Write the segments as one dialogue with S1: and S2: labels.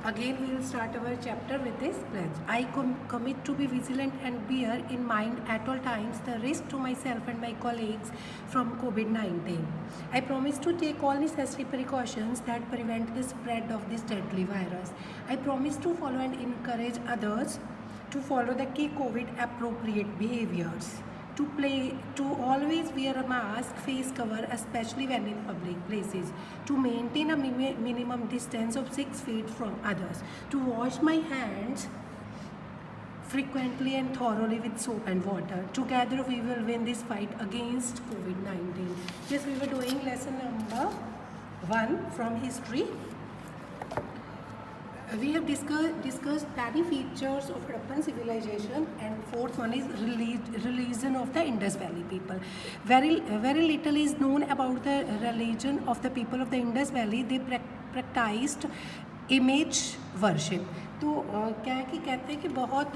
S1: Again, we will start our chapter with this pledge. I commit to be vigilant and bear in mind at all times the risk to myself and my colleagues from COVID-19. I promise to take all necessary precautions that prevent the spread of this deadly virus. I promise to follow and encourage others to follow the key COVID appropriate behaviors. To always wear a mask, face cover, especially when in public places, to maintain a minimum distance of 6 feet from others, to wash my hands frequently and thoroughly with soap and water. Together we will win this fight against COVID-19. Yes, we were doing lesson number 1 from history. We have discussed many features of Harappan civilization, and fourth one is religion of the Indus Valley people. Very little is known about the religion of the people of the Indus Valley. They practiced image worship. तो क्या है कि कहते हैं कि बहुत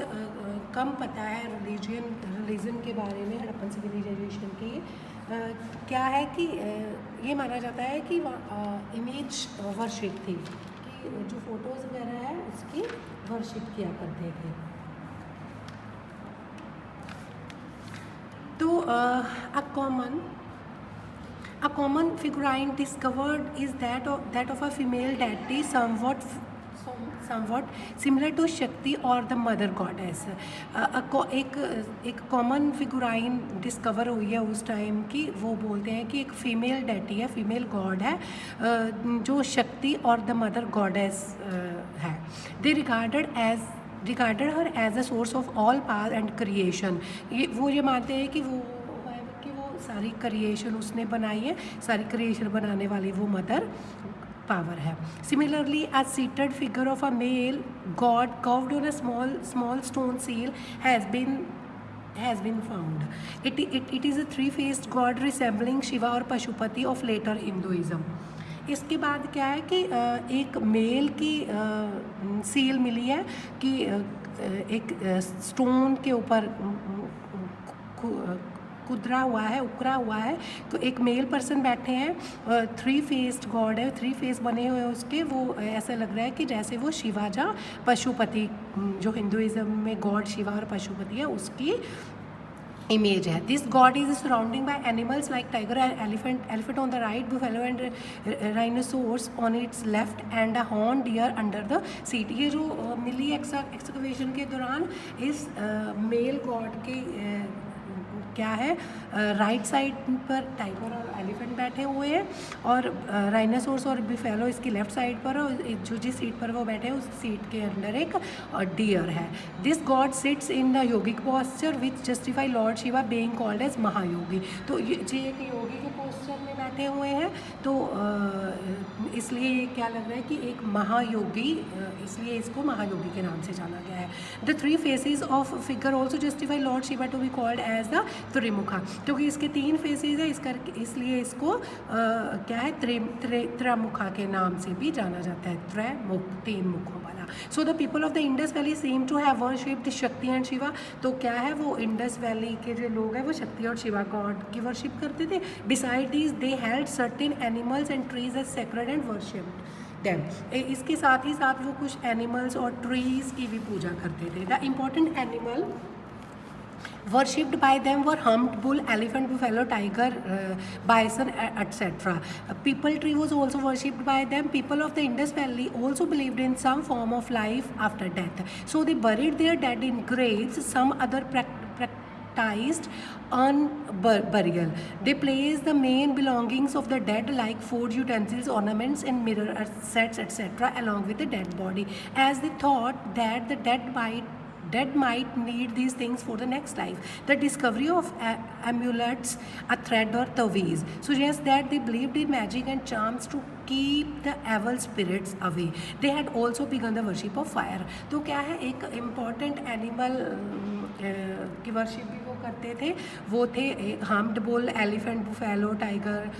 S1: कम पता है रिलीजन के बारे में हड़प्पन सिविलाइजेशन के। क्या है कि ये माना जाता है कि इमेज वर्शिप थी, जो फोटोज़ वगैरह है उसकी वर्शिप किया करते थे। तो a common figurine discovered is that of a female deity somewhat similar to Shakti or the mother goddess. एक कॉमन फिगुराइन डिस्कवर हुई है उस टाइम की। वो बोलते हैं कि एक फीमेल डेटी है, फीमेल गॉड है, जो शक्ति और द मदर गॉडेस है। They regarded her as a source of all power and creation. ये मानते हैं कि वो सारी क्रिएशन उसने बनाई है, सारी क्रिएशन बनाने वाली वो मदर पावर है। Similarly, a seated figure of a male god carved on a small stone seal has been found. It is a three-faced god resembling Shiva और पशुपति of later Hinduism. इसके बाद क्या है कि एक मेल की सील मिली है कि एक स्टोन के ऊपर उकरा हुआ है। तो एक मेल पर्सन बैठे हैं, थ्री फेस्ड गॉड है, थ्री फेस बने हुए हैं उसके। वो ऐसा लग रहा है कि जैसे वो शिवाजा पशुपति, जो हिंदुइज्म में गॉड शिवा और पशुपति है, उसकी इमेज है। This god is surrounding by animals like tiger and elephant on the right, buffalo and rhinoceros on its left and a horn deer under the seat. ये जो मिली एक्सकवेशन के दौरान इस मेल गॉड के क्या है, राइट साइड पर tiger और एलिफेंट बैठे हुए हैं और राइनासोर्स और बिफेलो इसकी लेफ्ट साइड पर, और जो जिस सीट पर वो बैठे हैं उस सीट के अंदर एक डियर है। This god sits in the yogic posture which justify Lord Shiva being called as Mahayogi. तो ये एक योगी के पोस्चर में बैठे हुए हैं, तो इसलिए ये क्या लग रहा है कि एक महायोगी, इसलिए इसको महायोगी के नाम से जाना गया है। The three faces of figure also justify Lord Shiva to be called as the Trimukha, क्योंकि इसके 3 फेसेस है, इसलिए इसको क्या है, त्रिमुखा के नाम से भी जाना जाता है, त्रैमुख, 3 मुखों वाला। So the people of the Indus valley seem to have worshipped Shakti and Shiva. तो क्या है, वो इंडस वैली के जो लोग हैं वो शक्ति और शिवा गॉड की वर्शिप करते थे। Beside this they held certain animals and trees as sacred and worshipped them. इसके साथ ही साथ वो कुछ एनिमल्स और ट्रीज की भी पूजा करते थे। The important animal worshipped by them were humped bull, elephant, buffalo, tiger, bison, etc. People tree was also worshipped by them. People of the Indus Valley also believed in some form of life after death, so they buried their dead in graves. Some other practiced on burial. They placed the main belongings of the dead like food, utensils, ornaments and mirror sets, etc. along with the dead body, as they thought that the dead might need these things for the next life. The discovery of amulets, a thread or taweez, suggests that they believed in magic and charms to keep the evil spirits away. They had also begun the worship of fire. तो क्या है, एक important animal की worship भी वो करते थे, वो थे humped bull, elephant, buffalo, tiger,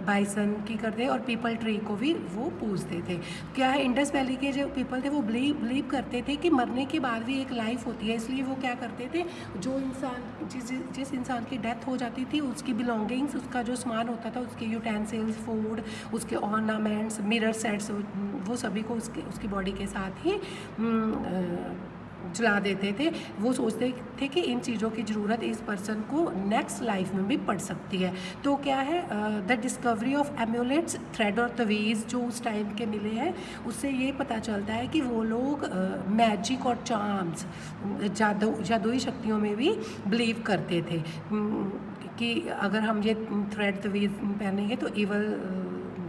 S1: bison की करते और पीपल ट्री को भी वो पूजते थे। क्या है, इंडस वैली के जो पीपल थे वो बिलीव करते थे कि मरने के बाद भी एक लाइफ होती है, इसलिए वो क्या करते थे, जो इंसान जिस इंसान की डेथ हो जाती थी उसकी बिलोंगिंग्स, उसका जो सामान होता था, उसके यूटेंसिल्स, फूड, उसके ऑर्नामेंट्स, मिरर सेट्स, वो सभी को उसकी बॉडी के साथ ही जला देते थे। वो सोचते थे कि इन चीज़ों की ज़रूरत इस पर्सन को नेक्स्ट लाइफ में भी पड़ सकती है। तो क्या है, the discovery of amulets, thread और तवीज़ जो उस टाइम के मिले हैं, उससे ये पता चलता है कि वो लोग मैजिक और चार्म्स, जादुई शक्तियों में भी बिलीव करते थे, कि अगर हम ये थ्रेड तवीज़ पहनेंगे तो इवल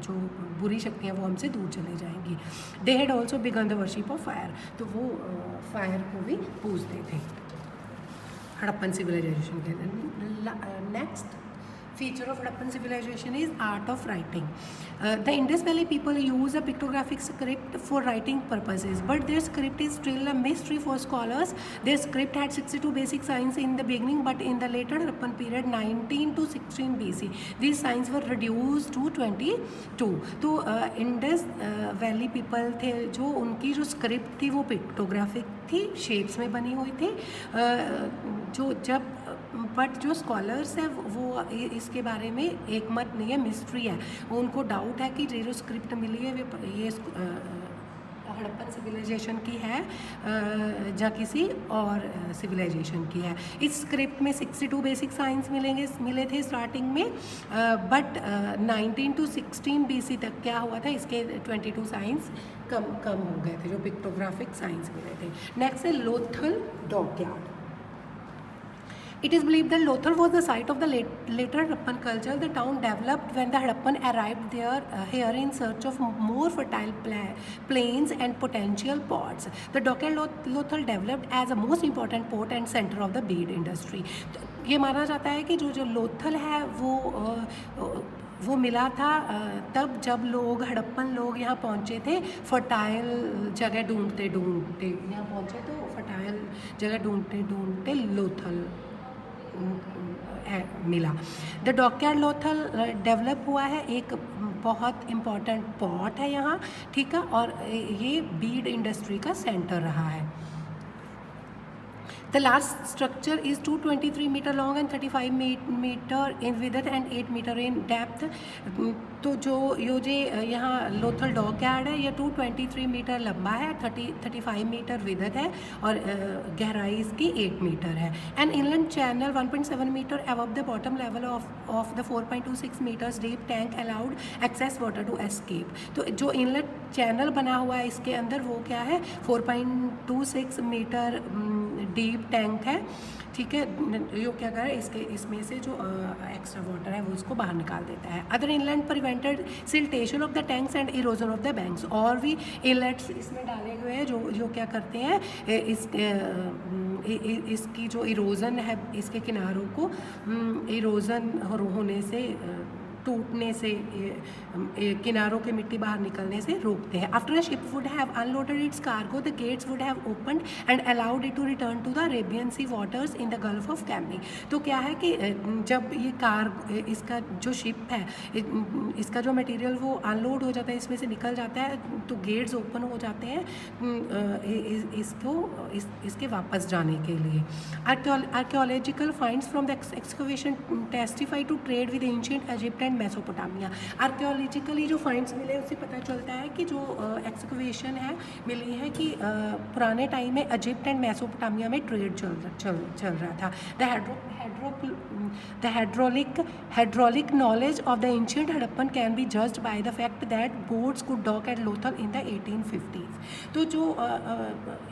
S1: जो बुरी शक्तियाँ वो हमसे दूर चले जाएंगी। They had also begun the worship of fire, तो वो फायर को भी पूजते थे हड़प्पन सिविलाइजेशन के। Next feature of Harappan civilization is art of writing. The Indus Valley people use a pictographic script for writing purposes, but their script is still a mystery for scholars. Their script had 62 basic signs in the beginning, but in the later Harappan period 19 to 16 BC, these signs were reduced to 22. तो Indus valley people थे, जो उनकी जो script थी वो pictographic थी, shapes में बनी हुई थी, बट जो स्कॉलर्स हैं वो इसके बारे में एक मत नहीं है, मिस्ट्री है। उनको डाउट है कि जो स्क्रिप्ट मिली है ये हड़प्पन सिविलाइजेशन की है या किसी और सिविलाइजेशन की है। इस स्क्रिप्ट में 62 बेसिक साइंस मिले थे स्टार्टिंग में, बट 19 to 16 BC तक क्या हुआ था, इसके 22 साइंस कम हो गए थे, जो पिक्टोग्राफिक साइंस मिले थे। नेक्स्ट है Lothal dockyard. It is believed that Lothal was the site of the later Harappan culture. The town developed when the Harappan arrived here in search of more fertile plains and potential ports. The dockyard Lothal developed as a most important port and center of the bead industry. ये माना जाता है कि जो लोथल है वो मिला था तब जब हड़प्पन लोग यहाँ पहुँचे थे, फर्टाइल जगह ढूंढते यहाँ पहुँचे, तो फर्टाइल जगह ढूंढते लोथल मिला। द डॉकयार्ड लोथल डेवलप हुआ है, एक बहुत इम्पॉर्टेंट पोर्ट है यहाँ, ठीक है, और ये बीड इंडस्ट्री का सेंटर रहा है। The large structure is 223 meter long and 35 meter in width and 8 meter in depth. तो जो यहाँ लोथल डॉकयार्ड है, ये 223 मीटर लंबा है, 35 मीटर विड्थ है और गहराई इसकी 8 मीटर है। And inland channel 1.7 meter above the bottom level of the 4.26 meters deep tank allowed access water to escape. तो जो इनलेट चैनल बना हुआ है इसके अंदर वो क्या है, 4.26 मीटर डीप टैंक है, ठीक है। यो क्या कर इसमें से जो एक्स्ट्रा वाटर है वो उसको बाहर निकाल देता है। Other inland prevented siltation of the tanks and erosion of the banks. और भी इनलेट्स इसमें डाले हुए हैं जो क्या करते हैं, इसकी जो इरोजन है, इसके किनारों को इरोजन होने से, टूटने से, किनारों के मिट्टी बाहर निकलने से रोकते हैं। After a ship would have unloaded its cargo, the gates would have opened and allowed it to return to the Arabian Sea waters in the Gulf of Cambay. तो क्या है कि जब ये इसका जो शिप है, इसका जो मटेरियल वो अनलोड हो जाता है, इसमें से निकल जाता है, तो गेट्स ओपन हो जाते हैं इसके वापस जाने के लिए। Archaeological finds from the excavation testify to trade with ancient Egypt and Mesopotamia. Archaeologically जो फाइंड्स मिले उससे पता चलता है कि जो एक्सकवेशन है मिली है कि पुराने टाइम में इजिप्ट एंड मेसोपोटामिया में ट्रेड चल रहा था। The hydraulic knowledge of the ancient Harappan can be judged by the fact that boats could dock at Lothal in the 1850s. तो जो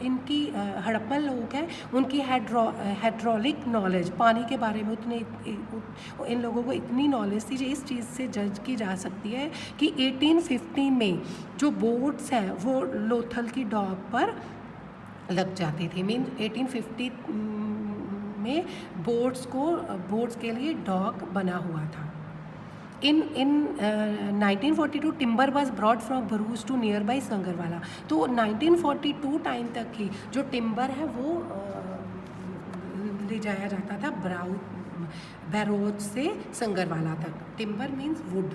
S1: इनकी हड़प्पन लोग हैं उनकी हाइड्रोलिक नॉलेज, पानी के बारे में इन लोगों को इतनी नॉलेज थी जो इस चीज़ से जज की जा सकती है कि 1850 में जो बोट्स हैं वो लोथल की डॉक पर लग जाती थी। मीन 1850 में बोट्स के लिए डॉक बना हुआ था। In 1942 timber was brought from Bharuch to nearby Sangarwala. तो 1942 टाइम तक ही जो टिम्बर है वो ले जाया जाता था बैरोच से संगरवाला तक। टिम्बर मीन्स वुड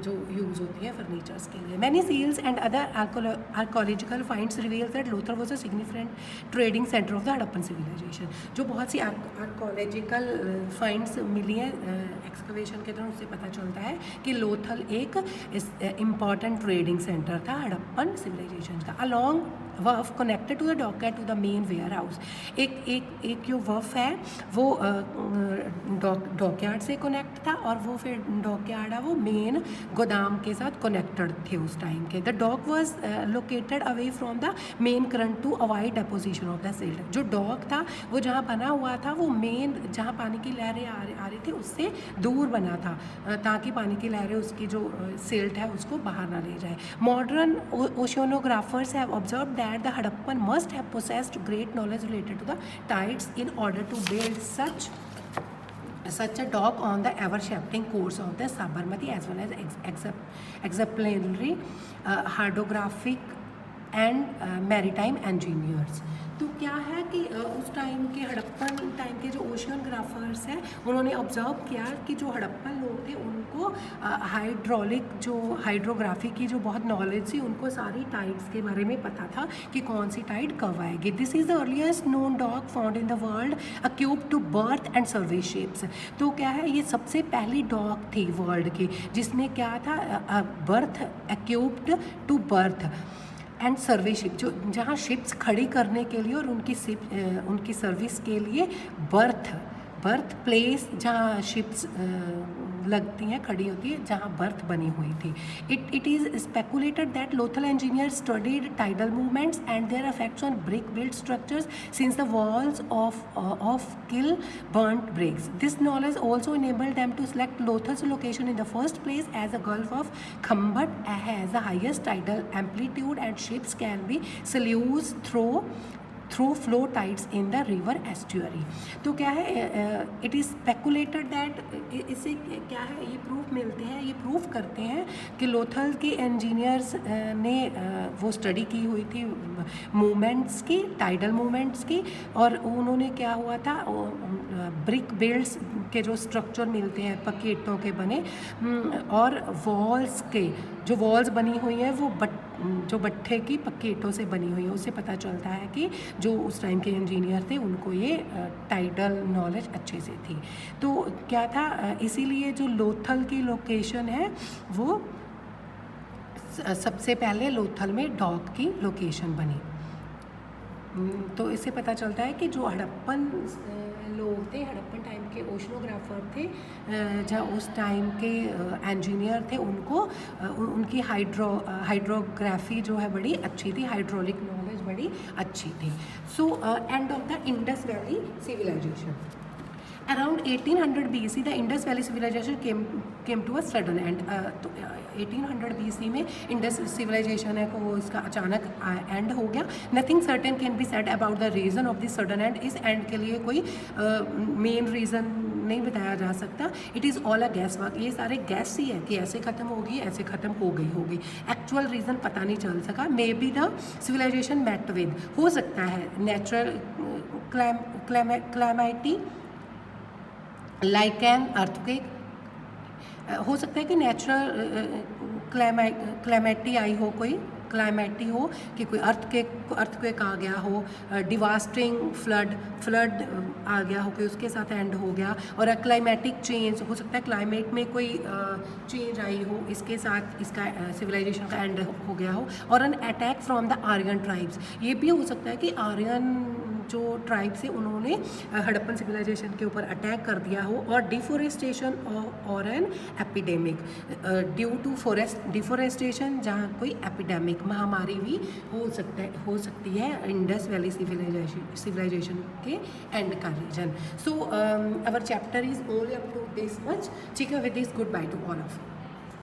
S1: जो यूज़ होती है फर्नीचर्स के लिए। Many seals and other archaeological finds reveal that Lothal was a significant trading centre of the Harappan civilization. जो बहुत सी आर्कोलॉजिकल फाइंड्स मिली हैं एक्सकवेशन के दौरान, उससे पता चलता है कि लोथल एक इम्पॉर्टेंट ट्रेडिंग सेंटर था हड़प्पन सिविलाइजेशन का। Along wharf connected to the dockyard to the main warehouse. एक जो वर्फ है वो डॉकयार्ड से कनेक्ट था और वो फिर डॉकयार्ड है वो मेन गोदाम के साथ कनेक्टेड थे उस टाइम के। The dock was located away from the main current to avoid deposition of the silt. जो डॉक था वो जहाँ बना हुआ था वो मेन जहाँ पानी की लहरें आ रही थी उससे दूर बना था ताकि पानी की लहरें उसकी जो सिल्ट है उसको बाहर ना ले जाए। Modern oceanographers have observe that the Hadappan must have possessed great knowledge related to the tides in order to build such a dock on the ever-shifting course of the Sabarmati, as well as exemplary hydrographic and maritime engineers। तो क्या है कि उस time के Harappan time के जो ओशियनग्राफर्स हैं उन्होंने ऑब्जर्व किया कि जो हड़प्पन लोग थे उनको हाइड्रोग्राफी की जो बहुत नॉलेज थी, उनको सारी टाइड्स के बारे में पता था कि कौन सी टाइड कब आएगी। This is the earliest known dock found in the world equipped to berth and service ships. तो क्या है, ये सबसे पहली डॉक थी वर्ल्ड की जिसने क्या था, berth equipped to berth and service ship, जो जहाँ शिप्स खड़ी करने के लिए और उनकी सर्विस के लिए बर्थ प्लेस जहाँ शिप्स लगती हैं, खड़ी होती है, जहाँ बर्थ बनी हुई थी। It is speculated that Lothal engineers studied tidal movements and their effects on brick built structures since the walls of kiln burnt bricks. This knowledge also enabled them to select Lothal's location in the first place, as the Gulf of Khambhat has the highest tidal amplitude and ships can be sluiced through flow tides in the river estuary। तो क्या है, it is speculated that, इससे क्या है, ये proof मिलते हैं, ये प्रूफ करते हैं कि लोथल के इंजीनियर्स ने वो स्टडी की हुई थी मूवमेंट्स की, टाइडल मूवमेंट्स की, और उन्होंने क्या हुआ था, ब्रिक बिल्ड्स के जो स्ट्रक्चर मिलते हैं पक्की ईंटों के बने, और वॉल्स के जो वॉल्स बनी हुई हैं वो जो भट्ठे की पक्की ईंटों से बनी हुई है, उससे पता चलता है कि जो उस टाइम के इंजीनियर थे उनको ये टाइडल नॉलेज अच्छे से थी। तो क्या था, इसीलिए जो लोथल की लोकेशन है वो सबसे पहले लोथल में डॉक की लोकेशन बनी। तो इससे पता चलता है कि जो हड़प्पन लोग थे, हड़प्पन टाइम के ओशनोग्राफर थे, जहाँ उस टाइम के इंजीनियर थे, उनको उनकी हाइड्रोग्राफी जो है बड़ी अच्छी थी, हाइड्रोलिक नॉलेज बड़ी अच्छी थी। So end of the Indus valley civilization. Around 1800 BC, the Indus Valley civilization came to a sudden end। तो 1800 BC में इंडस सिविलाइजेशन है को इसका अचानक एंड हो गया। Nothing certain can be said about the reason of this sudden and. इस and के लिए कोई मेन रीज़न नहीं बताया जा सकता। It is all a gas work, ये सारे गैस ही है कि ऐसे ख़त्म होगी, ऐसे ख़त्म हो गई होगी। एक्चुअल रीज़न पता नहीं चल सका। Maybe the civilization met with, हो सकता है natural calamity like an earthquake, हो सकता है कि नेचुरल क्लाइमेटी आई हो, कोई क्लाइमेटी हो कि कोई अर्थक्वेक आ गया हो, डिवास्टिंग फ्लड आ गया हो कि उसके साथ एंड हो गया, और क्लाइमेटिक चेंज, हो सकता है क्लाइमेट में कोई चेंज आई हो, इसके साथ इसका सिविलाइजेशन का एंड हो गया हो, और an attack from the Aryan tribes. ये भी हो सकता है कि आर्यन जो ट्राइब्स है उन्होंने हड़प्पन सिविलाइजेशन के ऊपर अटैक कर दिया हो, और डिफोरेस्टेशन और an epidemic, due to deforestation, जहाँ कोई एपिडेमिक महामारी भी हो सकती है इंडस वैली सिविलाइजेशन के एंड का reason. So our chapter is only up to this much. ठीक है, with this goodbye to all of you.